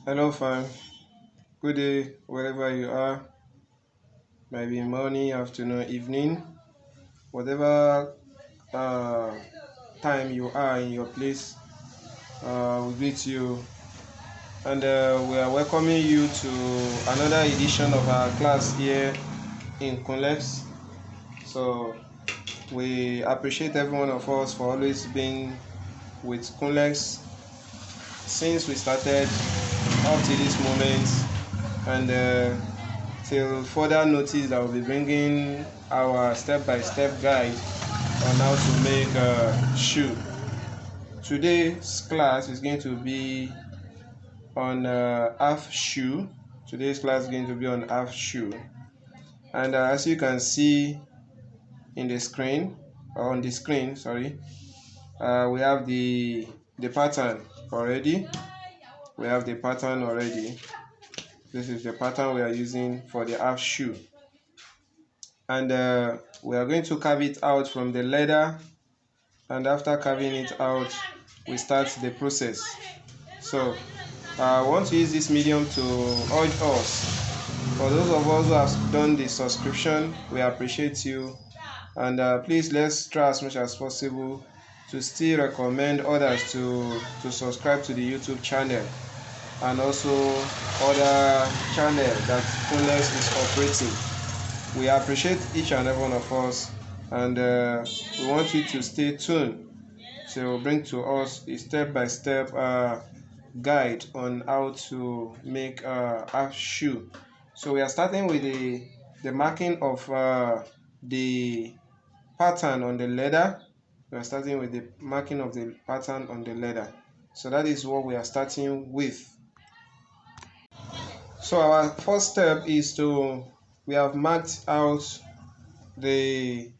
Hello, fam. Good day, wherever you are. Maybe morning, afternoon, evening, whatever uh, time you are in your place. We greet you, and we are welcoming you to another edition of our class here in Kunlex. So we appreciate every one of us for always being with Kunlex since we started up to this moment, and till further notice, I will be bringing our step-by-step guide on how to make a shoe. Today's class is going to be on half shoe. Today's class is going to be on half shoe, and as you can see in the screen, or on the screen, sorry, we have the pattern already. We have the pattern already. This is the pattern we are using for the half shoe, and we are going to carve it out from the leather, and after carving it out we start the process. So I want to use this medium to urge us, for those of us who have done the subscription, we appreciate you, and please let's try as much as possible to still recommend others to subscribe to the YouTube channel and also other channels that Kunlex is operating. We appreciate each and every one of us, and we want you to stay tuned to bring to us a step-by-step guide on how to make a half shoe. So we are starting with the marking of the pattern on the leather. We are starting with the marking of the pattern on the leather. So that is what we are starting with. So our first step is we have marked out the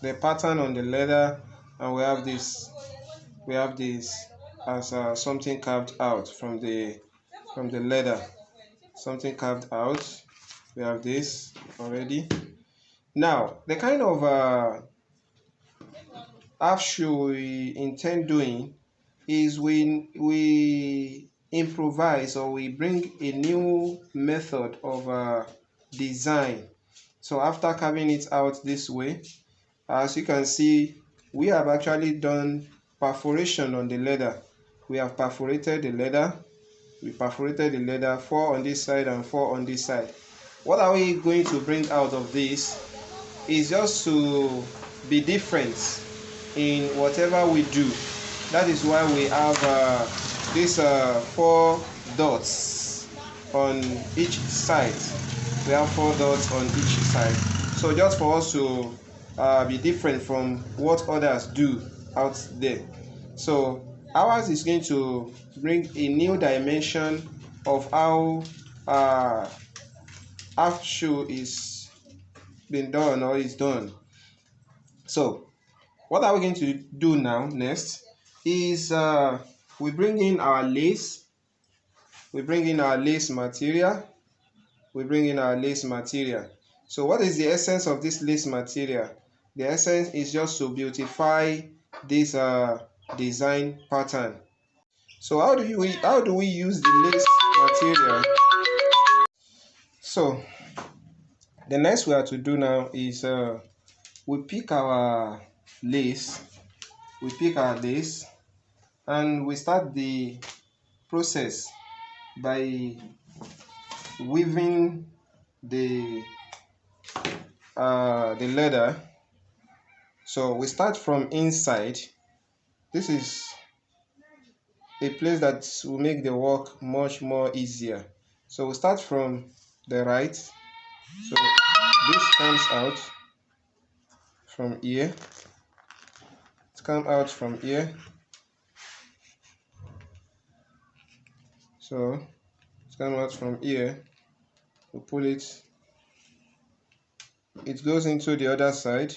pattern on the leather, and we have this as something carved out from the leather, something carved out. We have this already. Now the kind of half shoe we intend doing is we improvise, or we bring a new method of design. So after carving it out this way, as you can see, we have actually done perforation on the leather. We have perforated the leather. We perforated the leather, 4 on this side and 4 on this side. What are we going to bring out of this is just to be different in whatever we do. That is why we have these 4 dots on each side. We have 4 dots on each side. So just for us to be different from what others do out there. So ours is going to bring a new dimension of how half shoe is been done or is done. So what are we going to do now next is we bring in our lace. We bring in our lace material. We bring in our lace material. So what is the essence of this lace material? The essence is just to beautify this design pattern. So how do we use the lace material? So the next we have to do now is we pick our lace. We pick our lace, and we start the process by weaving the leather. So we start from inside. This is a place that will make the work much more easier. So we start from the right. So this comes out from here. It comes out from here. So it comes out from here. We pull it. It goes into the other side.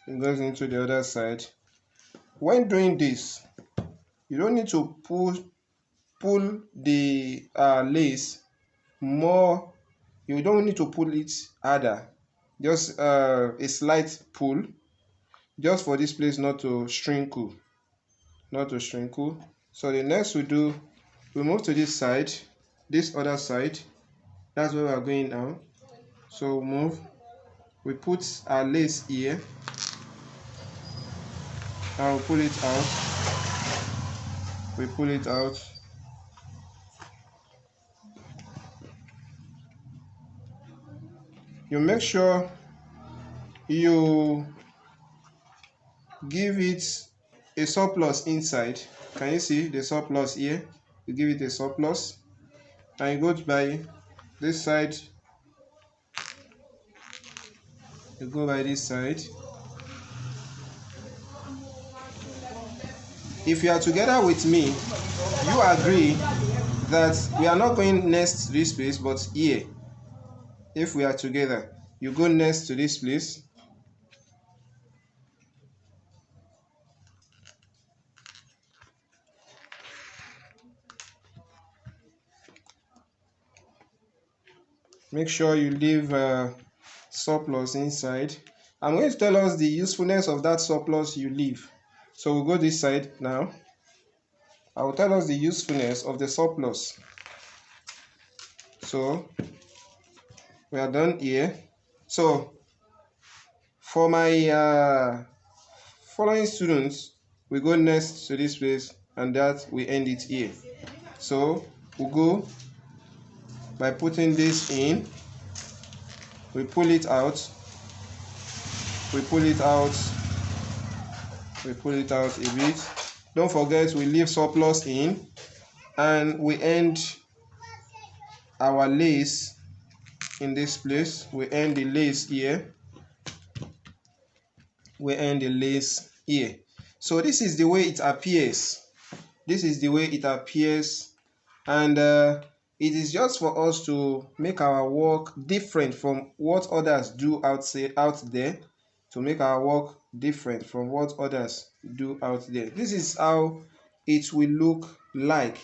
It goes into the other side. When doing this, you don't need to pull the lace more. You don't need to pull it harder. Just a slight pull, just for this place not to shrink. not to shrinkle. So the next we do, we move to this side, this other side. That's where we are going now. So we move, we put our lace here, and we pull it out. We pull it out. You make sure you give it a surplus inside. Can you see the surplus here? You give it a surplus, and you go by this side. You go by this side. If you are together with me, you agree that we are not going next to this place, but here. If we are together, you go next to this place. Make sure you leave surplus inside. I'm going to tell us the usefulness of that surplus you leave. So we'll go this side now. I will tell us the usefulness of the surplus. So we are done here. So for my following students, we go next to this place, and that we end it here. So we'll go by putting this in. We pull it out. We pull it out. We pull it out a bit. Don't forget, we leave surplus in, and we end our lace in this place. We end the lace here. We end the lace here. So this is the way it appears. This is the way it appears, and it is just for us to make our work different from what others do out there, to make our work different from what others do out there. This is how it will look like.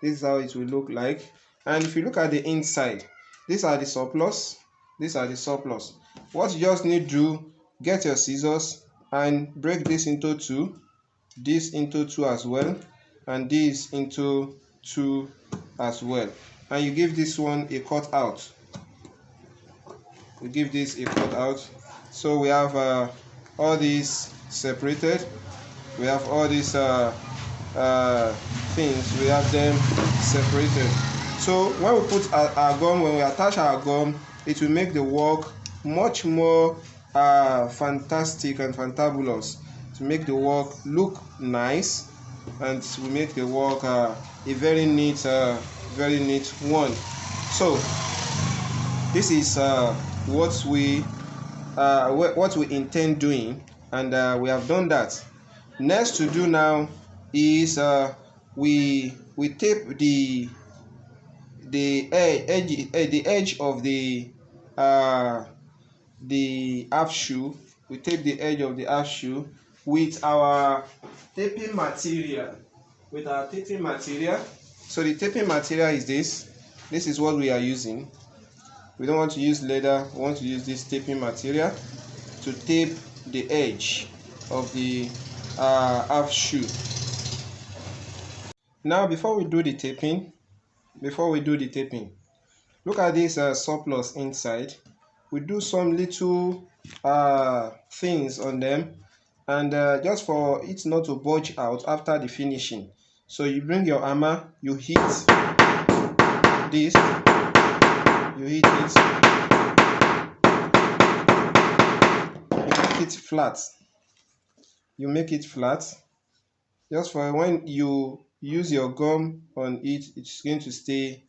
This is how it will look like. And if you look at the inside, these are the surplus. These are the surplus. What you just need to get your scissors and break this into two, this into two as well, and this into two as well, and you give this one a cut out. You give this a cut out. So we have all these separated. We have all these things, we have them separated. So when we put our gum, when we attach our gum, it will make the work much more fantastic and fantabulous, to make the work look nice, and to make the work a very neat one. So this is what we intend doing, and we have done that. Next to do now is we tape the edge of the half shoe. We tape the edge of the half shoe with our taping material. So the taping material is this. This is what we are using. We don't want to use leather. We want to use this taping material to tape the edge of the half shoe. Now, before we do the taping, look at this surplus inside. We do some little things on them, and just for it not to bulge out after the finishing. So you bring your hammer, you hit this, you hit it, you make it flat. Just for when you use your gum on it, it's going to stay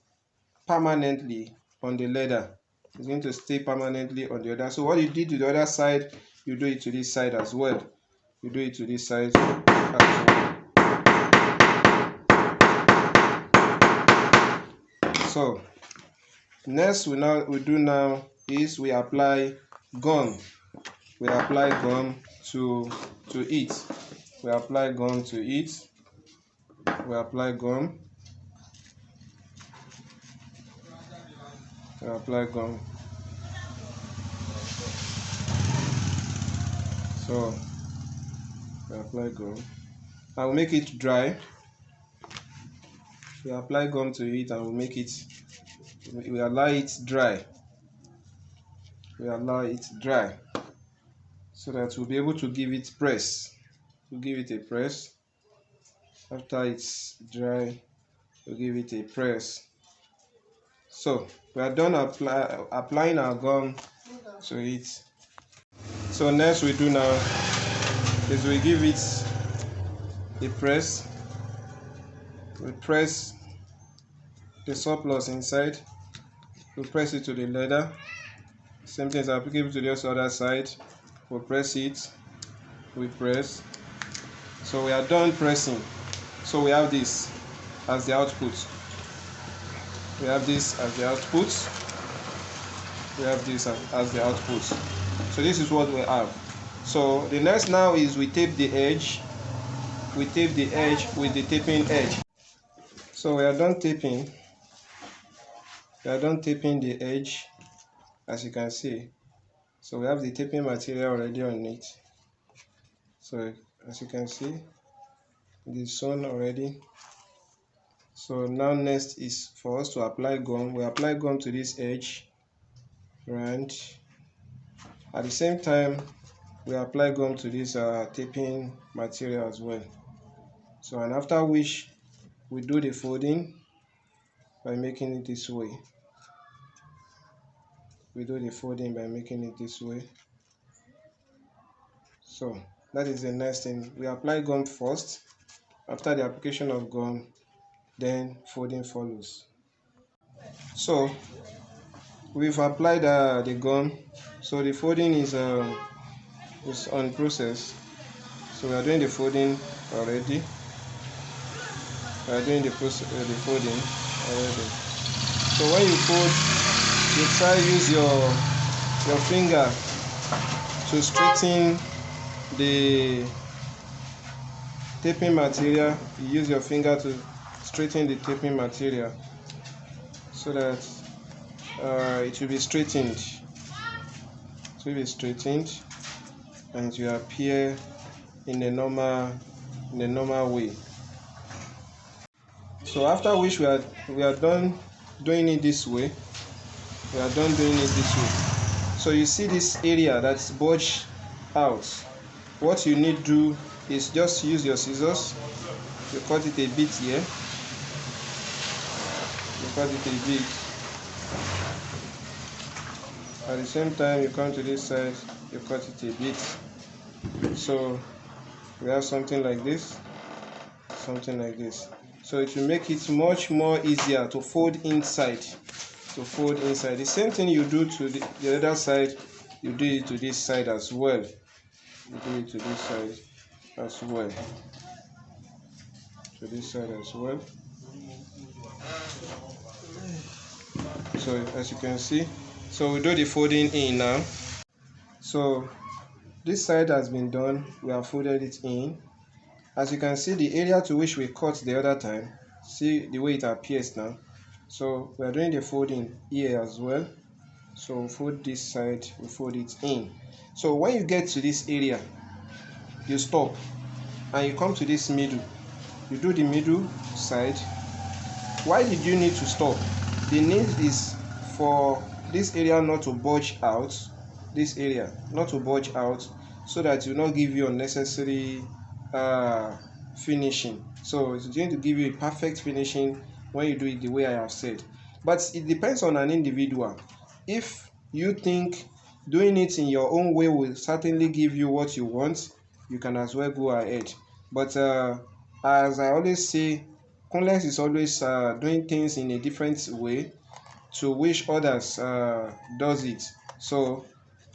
permanently on the leather. It's going to stay permanently on the other. So what you did to the other side, you do it to this side as well. You do it to this side as well. So next we do is we apply gum. We apply gum to it. We apply gum to it. We apply gum. We apply gum. So we apply gum. I will make it dry. We apply gum to it and we allow it dry. We allow it dry so that we'll be able to give it press. We'll give it a press. After it's dry, we'll give it a press. So we are done applying our gum to it. So next we do now is we give it a press. We press the surplus inside. We press it to the leather. Same thing is applicable to the other side. We press it. We press. So we are done pressing. So we have this as the output. We have this as the output. We have this as the output. So this is what we have. So the next now is we tape the edge. We tape the edge with the taping edge. So we are done taping. We are done taping the edge, as you can see. So we have the taping material already on it. So as you can see, it is sewn already. So now next is for us to apply gum. We apply gum to this edge, and at the same time we apply gum to this taping material as well. So and after which we do the folding by making it this way. We do the folding by making it this way. So that is the next thing. We apply gum first. After the application of gum, then folding follows. So we've applied the gum. So the folding is on process. So we are doing the folding already. We are doing the folding already. So when you fold, you try use your finger to straighten the taping material. You use your finger to straighten the taping material so that it will be straightened. It will be straightened and it will appear in a normal way. So after which we are done doing it this way. We are done doing it this way. So you see this area that's bulged out. What you need to do is just use your scissors. You cut it a bit here. You cut it a bit. At the same time, you come to this side. You cut it a bit. So we have something like this. Something like this. So it will make it much more easier to fold inside. The same thing you do to the other side, you do it to this side as well. You do it to this side as well. To this side as well. So as you can see, so we do the folding in now. So this side has been done. We have folded it in. As you can see, the area to which we cut the other time, see the way it appears now. So we are doing the folding here as well. So we fold this side, we fold it in. So when you get to this area, you stop and you come to this middle. You do the middle side. Why did you need to stop? The need is for this area not to bulge out. This area not to bulge out, so that it will not give you unnecessary finishing. So it's going to give you a perfect finishing when you do it the way I have said. But it depends on an individual. If you think doing it in your own way will certainly give you what you want, you can as well go ahead. But as I always say, Kunlex is always doing things in a different way to which others does it. So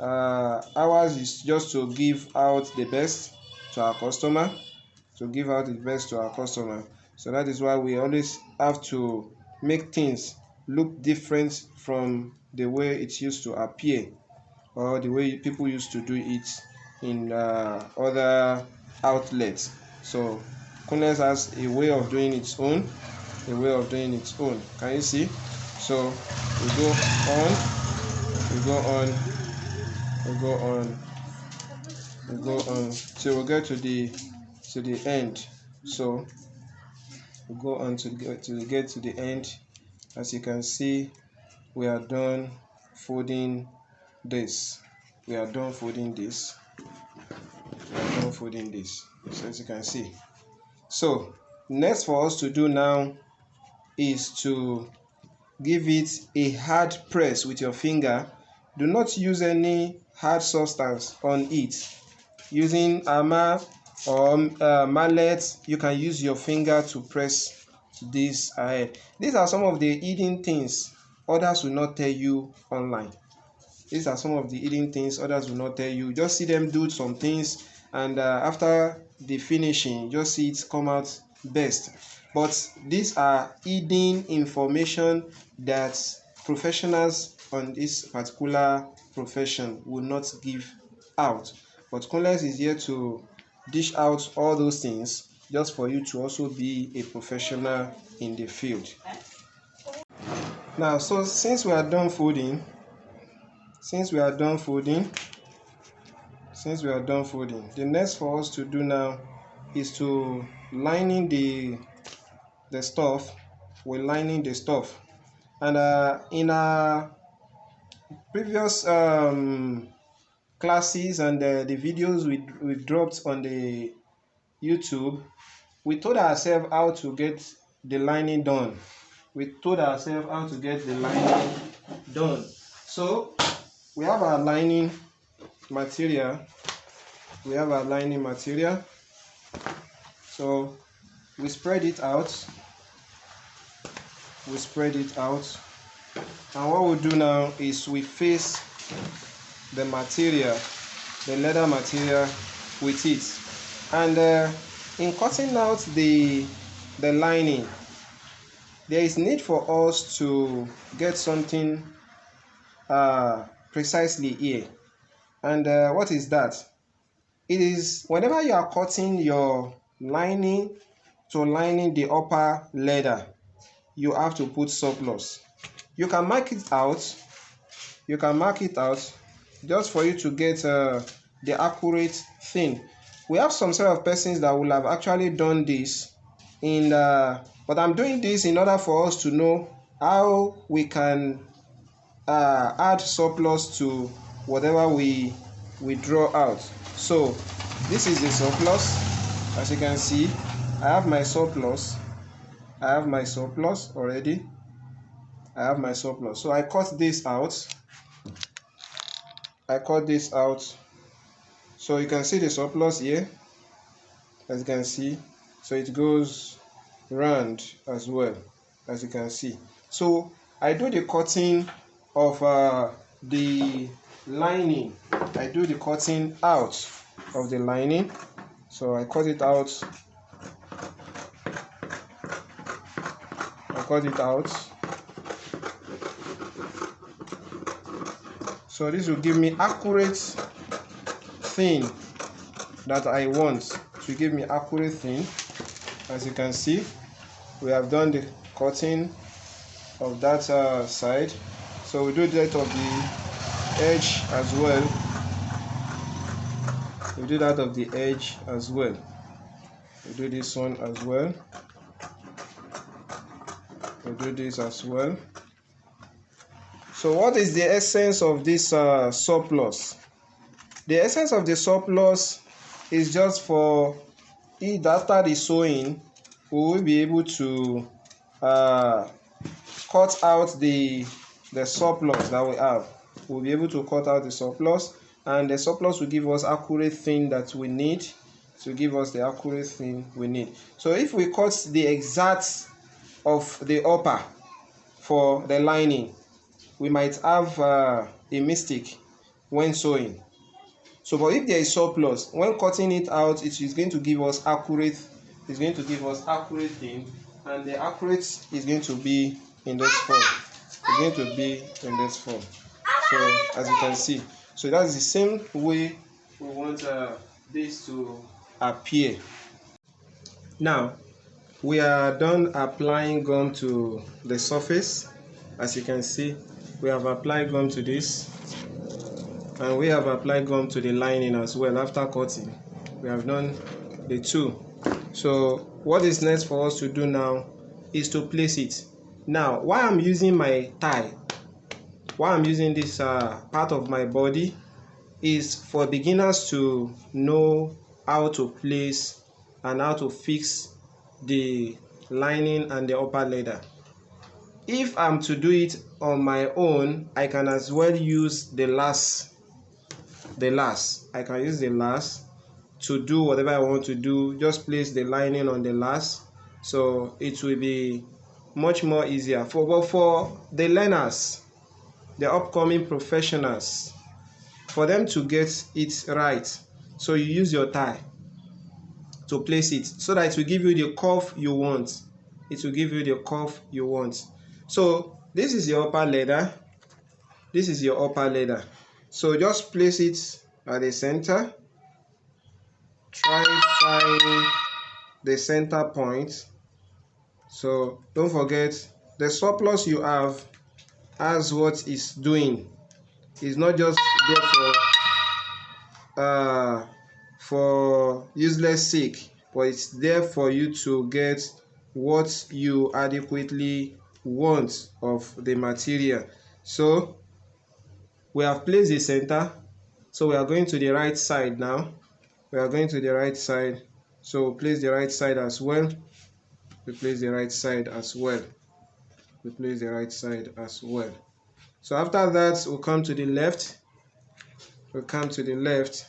ours is just to give out the best to our customer. So that is why we always have to make things look different from the way it used to appear, or the way people used to do it in other outlets. So Kunlex has a way of doing its own. Can you see? So we go on till we get to the end. So we go on to get to the end. As you can see, we are done folding this. We are done folding this. So as you can see. So next for us to do now is to give it a hard press with your finger. Do not use any hard substance on it. Using hammer or mallet, you can use your finger to press this ahead. These are some of the hidden things others will not tell you online. These are some of the hidden things others will not tell you. Just see them do some things, and after the finishing, just see it come out best. But these are hidden information that professionals on this particular profession will not give out. But Kunlex is here to dish out all those things just for you to also be a professional in the field. Now, so since we are done folding, the next for us to do now is to lining the stuff. We're lining the stuff, and in our previous classes and the videos we dropped on the YouTube, we told ourselves how to get the lining done. So we have our lining material. So we spread it out. And what we'll do now is we face the material, the leather material, with it. And in cutting out the lining, there is need for us to get something precisely here. And what is that? It is whenever you are cutting your lining to lining the upper leather, you have to put surplus. You can mark it out just for you to get the accurate thing. We have some sort of persons that will have actually done this but I'm doing this in order for us to know how we can add surplus to whatever we draw out. So this is the surplus. As you can see, I have my surplus already. So I cut this out. So you can see the surplus here, as you can see. So it goes round as well, as you can see. So I do the cutting of the lining. I do the cutting out of the lining. So I cut it out. So this will give me accurate thing that I want. To give me accurate thing. As you can see, we have done the cutting of that side. So we do that of the edge as well. We do that of the edge as well. We do this one as well. We do this as well. So what is the essence of this surplus? The essence of the surplus is just for it after the sewing, we will be able to cut out the surplus that we have. We'll be able to cut out the surplus, and the surplus will give us accurate thing that we need to give us the accurate thing we need. So if we cut the exact of the upper for the lining, we might have a mistake when sewing. So but if there is surplus, when cutting it out, it is going to give us accurate. It's going to give us accurate thing, and the accurate is going to be in this form. So as you can see, so that's the same way we want this to appear. Now we are done applying gum to the surface. As you can see, we have applied gum to this, and we have applied gum to the lining as well. After cutting, we have done the two. So what is next for us to do now is to place it. Now, why I'm using my thigh, why I'm using this part of my body, is for beginners to know how to place and how to fix the lining and the upper leather. If I'm to do it on my own, I can as well use the last. I can use the last to do whatever I want to do. Just place the lining on the last, so it will be much more easier for the learners, the upcoming professionals, for them to get it right. So you use your thigh to place it so that it will give you the curve you want. It will give you the curve you want. So this is your upper leather. This is your upper leather. So just place it at the center. Try find the center point. So don't forget, the surplus you have as what is doing. It's not just there for useless sake, but it's there for you to get what you adequately want of the material. So we have placed the center, so we are going to the right side now. We are going to the right side, so place the right side as well. We place the right side as well. We place the right side as well. So after that, we'll come to the left. We'll come to the left.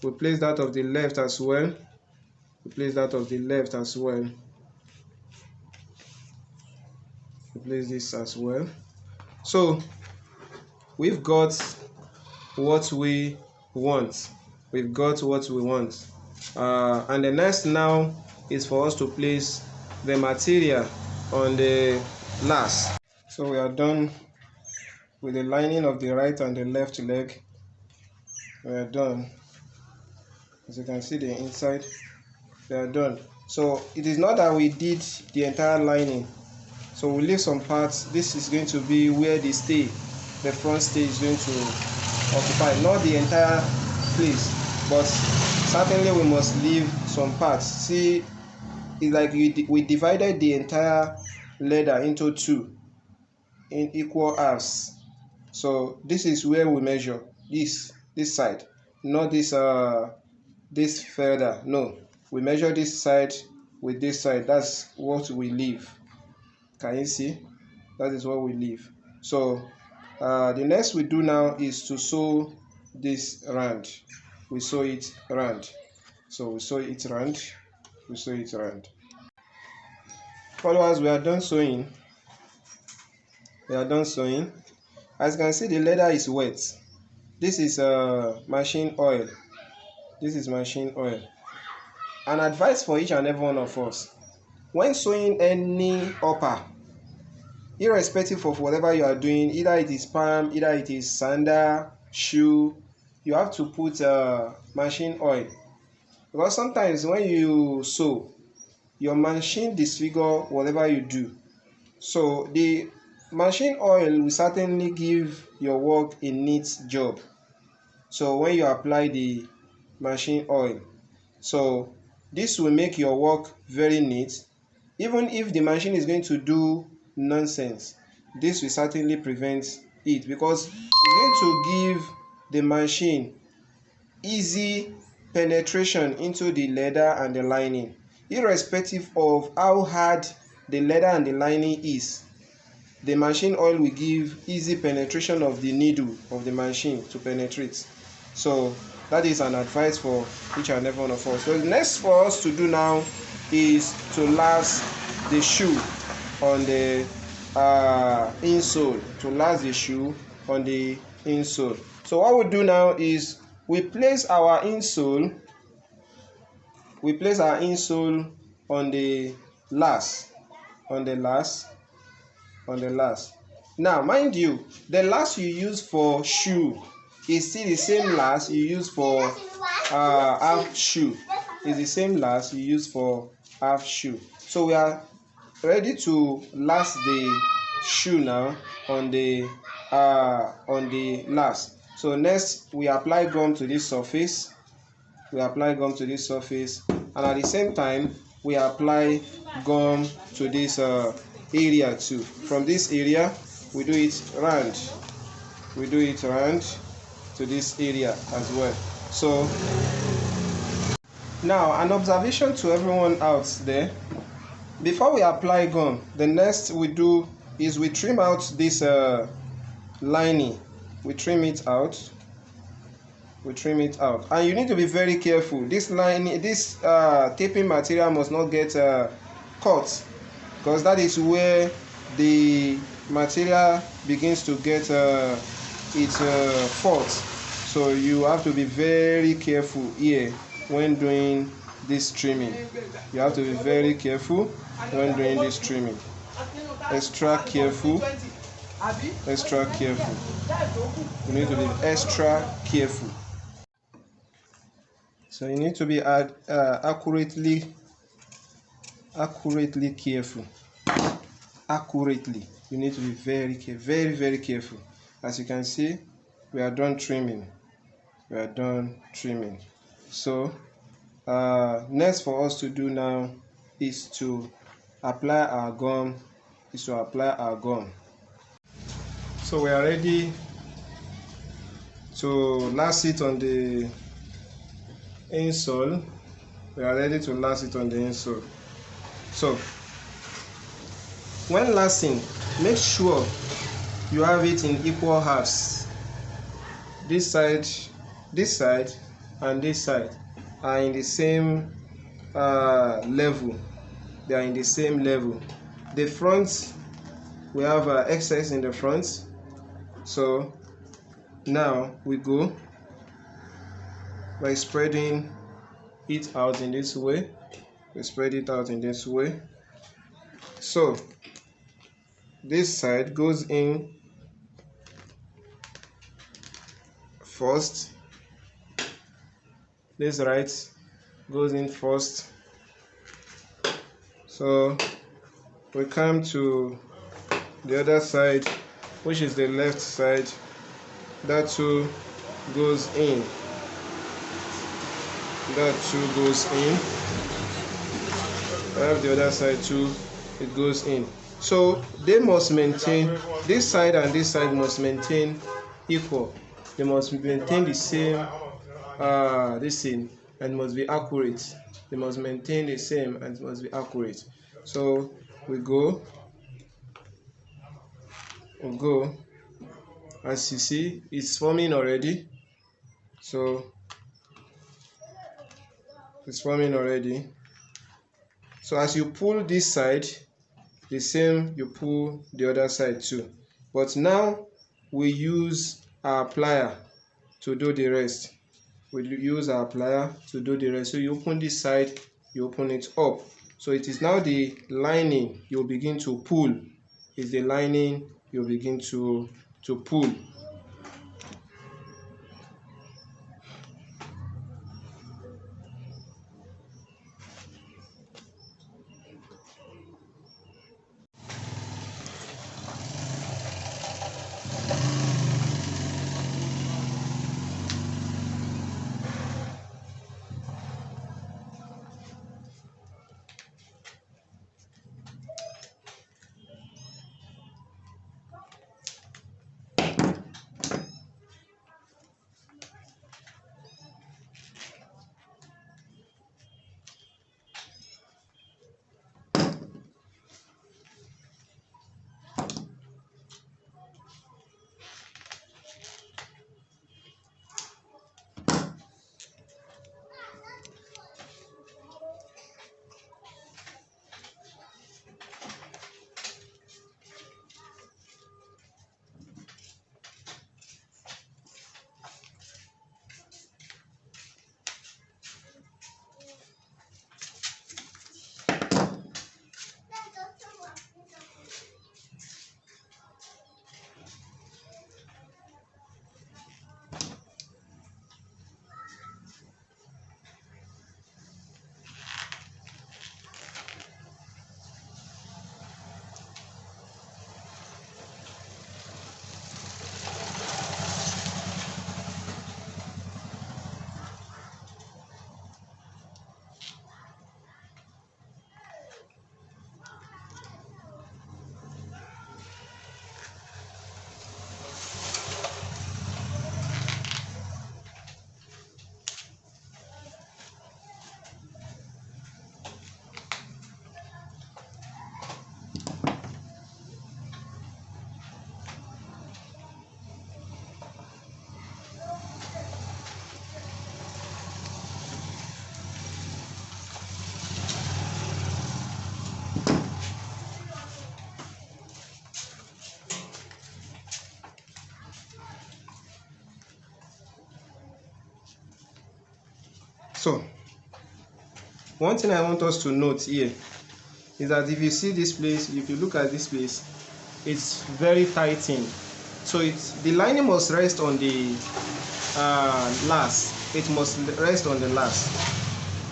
We'll place that of the left as well. We'll place that of the left as well. We'll place this as well. So we've got what we want. We've got what we want. And the next now is for us to place the material on the last. So we are done with the lining of the right and the left leg. We are done. As you can see the inside, we are done. So it is not that we did the entire lining. So we leave some parts. This is going to be where the front stay is going to occupy, not the entire place, but certainly we must leave some parts. See, it's like we divided the entire leather into two in equal halves. So this is where we measure this side, not this further. No, we measure this side with this side. That's what we leave. Can you see? That is what we leave. So the next we do now is to sew this round. We sew it round. So we sew it round. We sew it round. Followers, we are done sewing. We are done sewing. As you can see, the leather is wet. This is machine oil. This is machine oil. An advice for each and every one of us: when sewing any upper, irrespective of whatever you are doing, either it is palm, either it is sandal, shoe, you have to put machine oil, because sometimes when you sew, your machine disfigure whatever you do. So the machine oil will certainly give your work a neat job. So when you apply the machine oil, so this will make your work very neat. Even if the machine is going to do nonsense, this will certainly prevent it, because it's going to give the machine easy penetration into the leather and the lining, irrespective of how hard the leather and the lining is. The machine oil will give easy penetration of the needle of the machine to penetrate. So that is an advice for each and every one of us. So the next for us to do now is to last the shoe on the insole. To last the shoe on the insole. So what we do now is we place our insole. We place our insole on the last. On the last. Now, mind you, the last you use for shoe is still the same last you use for half shoe. It's the same last you use for half shoe. So we are ready to last the shoe now on the last. So next we apply gum to this surface. And at the same time we apply gum to this area too. From this area we do it round, to this area as well. So now an observation to everyone out there: before we apply gum, the next we do is we trim out this lining. We trim it out, and you need to be very careful. This taping material must not get cut, because that is where the material begins to get its fault. So you have to be very careful here when doing this trimming. You have to be very careful when doing this trimming. Extra careful. You need to be extra careful. So you need to be accurately careful. You need to be very careful. As you can see, we are done trimming. So next for us to do now is to apply our gum. So we are ready to last it on the insole. So when lasting, make sure you have it in equal halves. This side, and this side are in the same level. They are in the same level. The front, we have excess in the front. So now we go by spreading it out in this way. So this side goes in first. This right goes in first. So we come to the other side, which is the left side. That too goes in. I have the other side too, it goes in. So they must maintain, this side and this side must maintain equal. They must maintain the same this thing, and must be accurate. They must maintain the same and must be accurate. So we go, as you see, it's forming already. So it's forming already. So as you pull this side, the same you pull the other side too. But now we use our plier to do the rest. So you open this side, you open it up. So it is now the lining you begin to pull. Pull. one thing I want us to note here is that if you see this place, if you look at this place, it's very tightened. So the lining must rest on the last. It must rest on the last.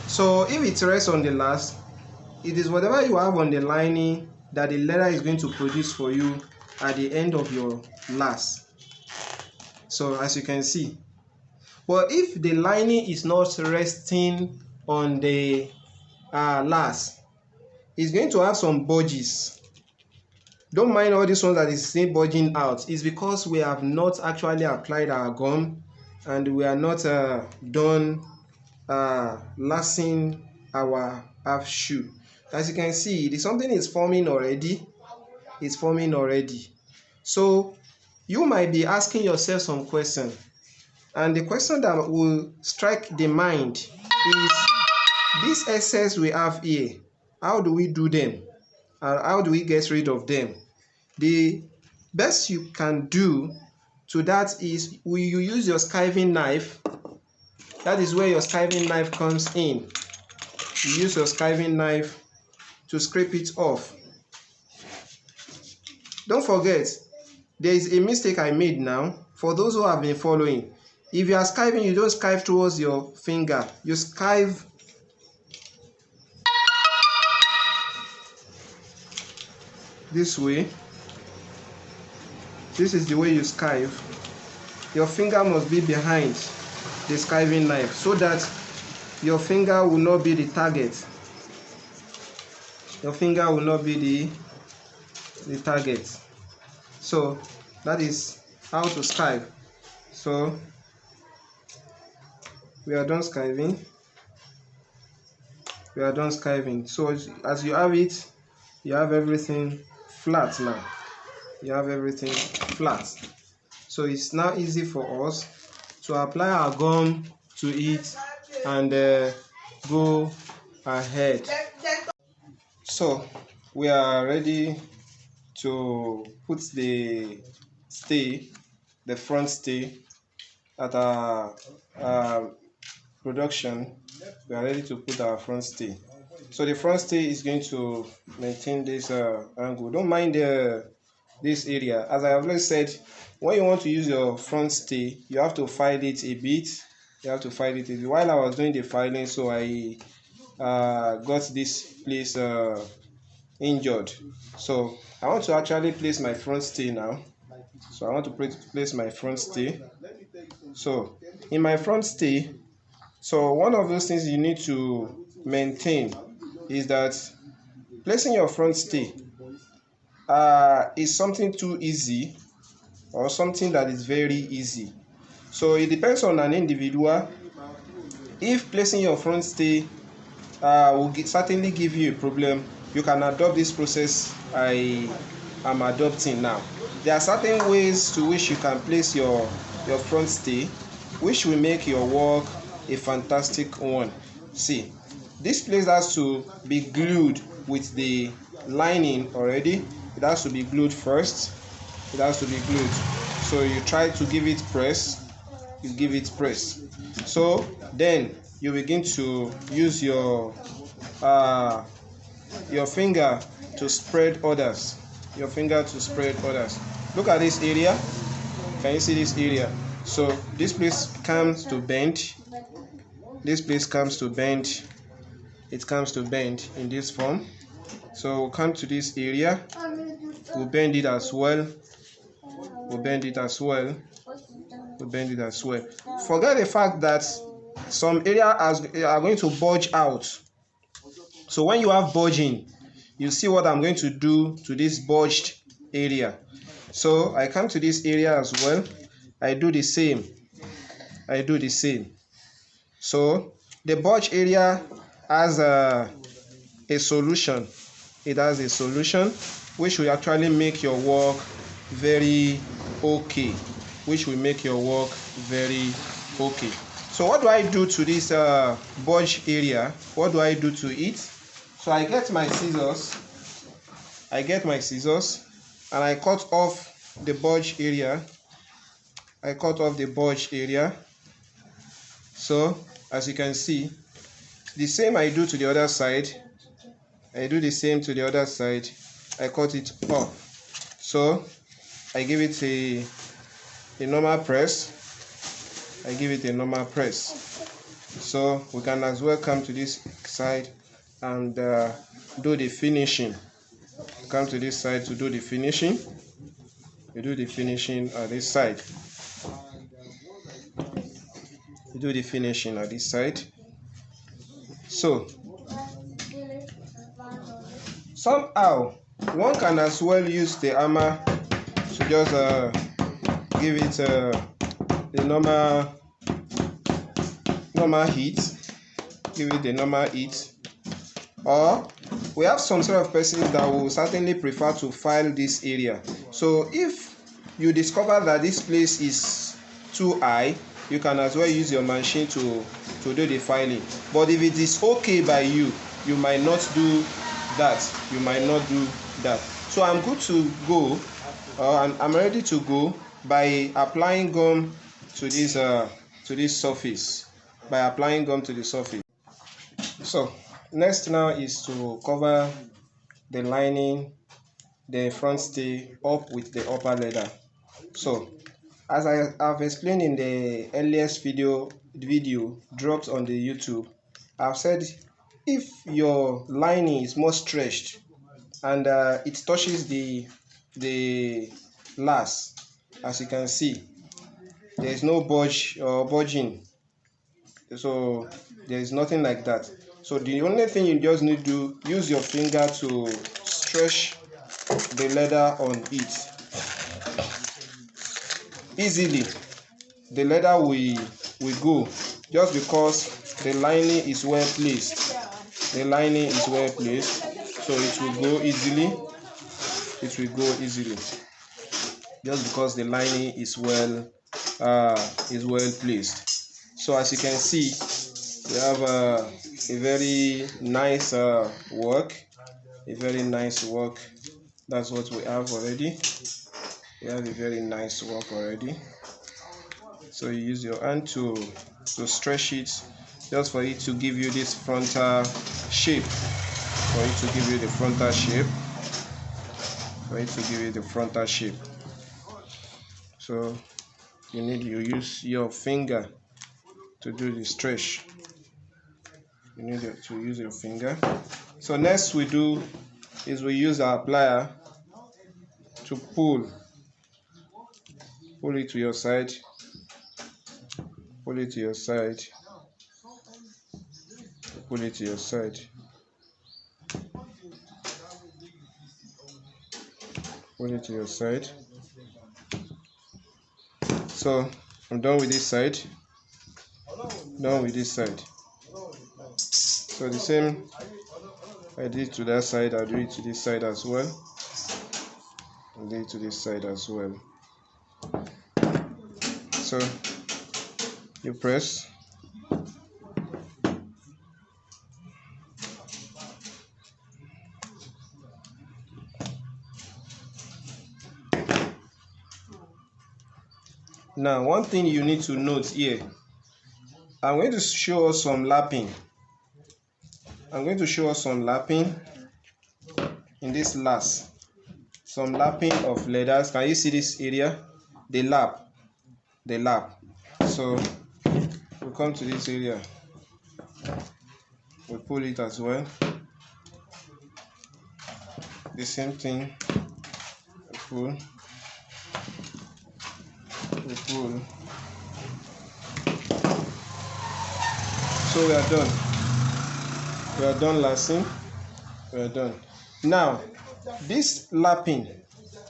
So if it rests on the last, it is whatever you have on the lining that the leather is going to produce for you at the end of your last. So as you can see, but if the lining is not resting on the last, it's going to have some budges. Don't mind all this one that is still budging out. It's because we have not actually applied our gum and we are not done lacing our half shoe. As you can see, something is forming already. It's forming already. So you might be asking yourself some question, and the question that will strike the mind is, this excess we have here, how do we do them, and how do we get rid of them? The best you can do to that is, will you use your skiving knife? That is where your skiving knife comes in. You use your skiving knife to scrape it off. Don't forget, there is a mistake I made now. For those who have been following, if you are skiving, you don't skive towards your finger. You skive this way. This is the way you skive. Your finger must be behind the skiving knife so that your finger will not be the target. Your finger will not be the target. So that is how to skive. So we are done skiving. We are done skiving. So as you have it, you have everything flat now. You have everything flat. So it's now easy for us to apply our gum to it and go ahead. So we are ready to put the stay, the front stay at our production. We are ready to put our front stay. So the front stay is going to maintain this angle. Don't mind this area. As I have already said, when you want to use your front stay, you have to file it a bit. You have to file it a bit. While I was doing the filing, so I got this place injured. So I want to actually place my front stay now. So I want to place my front stay. So in my front stay, so one of those things you need to maintain is that placing your front stay is something too easy or something that is very easy. So it depends on an individual. If placing your front stay will certainly give you a problem, you can adopt this process I am adopting now. There are certain ways to which you can place your front stay, which will make your work a fantastic one. See, this place has to be glued with the lining already. It has to be glued first. It has to be glued. So you try to give it press. You give it press. So then you begin to use your finger to spread others. Your finger to spread others. Look at this area. Can you see this area? So this place comes to bend. This place comes to bend. It comes to bend in this form. So we'll come to this area. We'll bend it as well. We'll bend it as well. We'll bend it as well. Forget the fact that some areas are going to bulge out. So when you have bulging, you see what I'm going to do to this bulged area. So I come to this area as well. I do the same. I do the same. So the bulge area has a solution. It has a solution which will actually make your work very okay. Which will make your work very okay. So what do I do to this bulge area? What do I do to it? So I get my scissors. I get my scissors and I cut off the bulge area. I cut off the bulge area. So as you can see, The same I do to the other side. I do the same to the other side. I cut it off. So I give it a normal press. I give it a normal press. So we can as well come to this side and do the finishing. Come to this side to do the finishing. We do the finishing at this side. We do the finishing at this side. So somehow one can as well use the hammer to just give it the normal heat. Give it the normal heat. Or we have some sort of persons that will certainly prefer to file this area. So if you discover that this place is too high, you can as well use your machine to do the filing. But if it is okay by you, you might not do that. You might not do that. So I'm good to go. I'm ready to go by applying gum to this surface. By applying gum to the surface. So next now is to cover the lining, the front stay up with the upper leather. So as I have explained in the earliest video dropped on the YouTube, I've said if your lining is more stretched and it touches the lace, as you can see, there is no budge or budging. So there is nothing like that. So the only thing you just need to do, use your finger to stretch the leather on it easily. The leather will go just because the lining is well placed. The lining is well placed, so it will go easily. It will go easily just because the lining is well placed. So as you can see, we have a very nice work. A very nice work. That's what we have already. We have a very nice work already. So you use your hand to stretch it, just for it to give you this frontal shape. For it to give you the frontal shape. For it to give you the frontal shape. So you use your finger to do the stretch. You need to use your finger. So next we do is we use our plier to pull it to your side, pull it to your side, pull it to your side, pull it to your side. So I'm done with this side, done with this side. So the same I did to that side, I'll do it to this side as well. I'll do it to this side as well. So you press, now one thing you need to note here, I'm going to show us some lapping. I'm going to show us some lapping in this lace. Some lapping of leathers. Can you see this area? The lap. So we come to this area. We pull it as well. The same thing. We pull. We pull. So we are done. We are done lacing. We are done. Now, this lapping,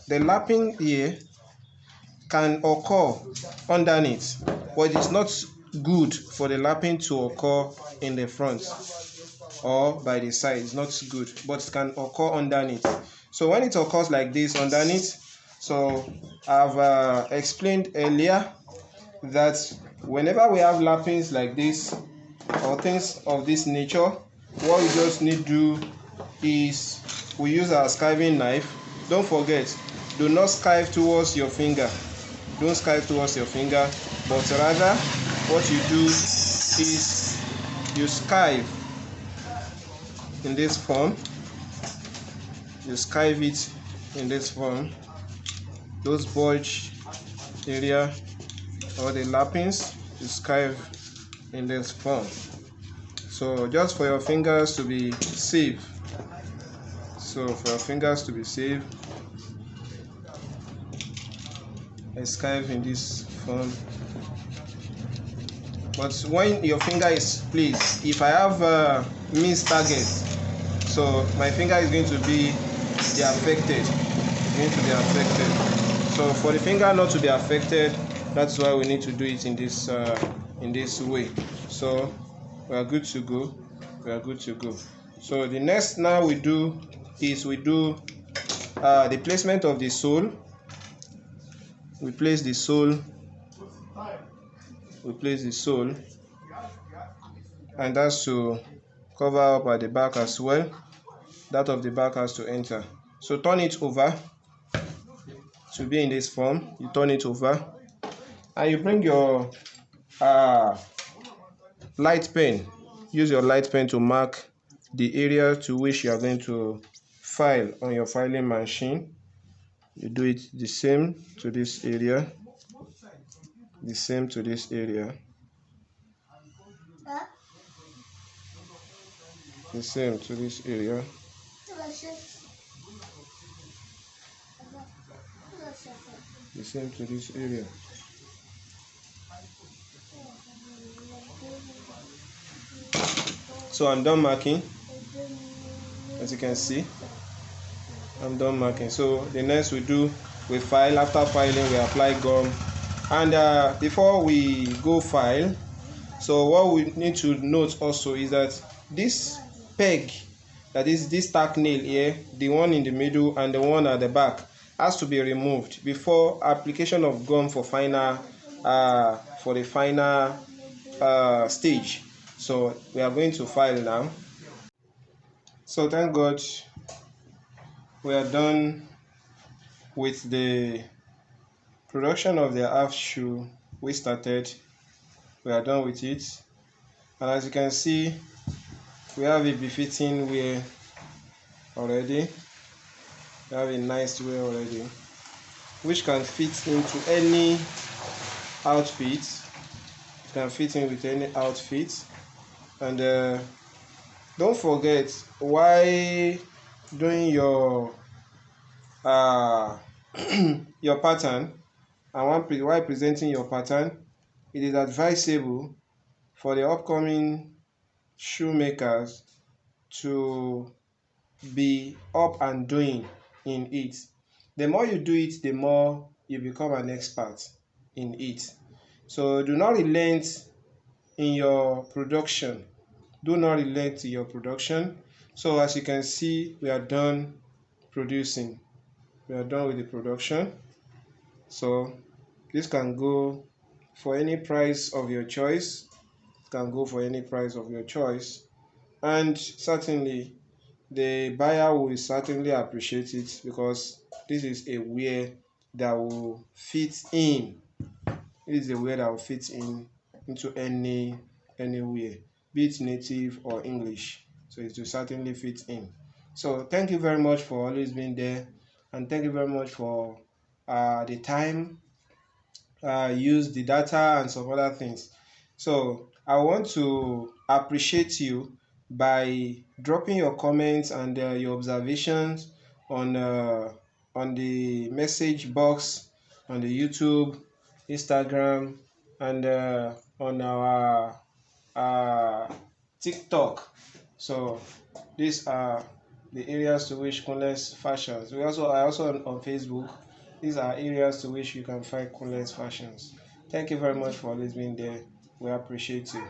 the lapping here can occur underneath, but it's not good for the lapping to occur in the front or by the side. It's not good, but it can occur underneath. So when it occurs like this underneath, so I've explained earlier that whenever we have lappings like this or things of this nature, what we just need to do is we use our skiving knife. Don't forget, do not skive towards your finger. Don't skive towards your finger, but rather what you do is you skive in this form. You skive it in this form. Those bulge area or the lappings, you skive in this form. So just for your fingers to be safe. So for your fingers to be safe, I skive in this form. But when your finger is placed, if I have missed target, so my finger is going to be affected. It's going to be affected. So for the finger not to be affected, that's why we need to do it in this way. So we are good to go. We are good to go. So the next now we do is the placement of the sole. We place the sole. We place the sole, and that's to cover up at the back as well. That of the back has to enter. So turn it over to be in this form. You turn it over, and you bring your light pen. Use your light pen to mark the area to which you are going to file on your filing machine. You do it the same to this area, the same to this area, the same to this area. The same to this area. So I'm done marking. As you can see, I'm done marking. So the next we file. After filing, we apply gum. And before we go file, so what we need to note also is that this peg, that is this tack nail here, the one in the middle and the one at the back, has to be removed before application of gum for the final stage. So we are going to file now. So thank God we are done with the production of the half shoe. We started, we are done with it, and as you can see, we have a befitting wear already. We have a nice wear already, which can fit into any outfit. It can fit in with any outfit. And don't forget, while doing your your pattern, and while presenting your pattern, it is advisable for the upcoming shoemakers to be up and doing in it. The more you do it, the more you become an expert in it. So do not relent in your production. Do not relent in your production. So as you can see, we are done producing. We are done with the production. So this can go for any price of your choice. It can go for any price of your choice. And certainly the buyer will certainly appreciate it, because this is a wear that will fit in. It is a wear that will fit into any wear, be it native or English. So it will certainly fit in. So thank you very much for always being there, and thank you very much for the time used, the data, and some other things. So I want to appreciate you by dropping your comments and your observations on the message box on the YouTube, Instagram, and on our TikTok. So these are the areas to which Kunlex Fashions. I also on Facebook. These are areas to which you can find Kunlex Fashions. Thank you very much for always being there. We appreciate you.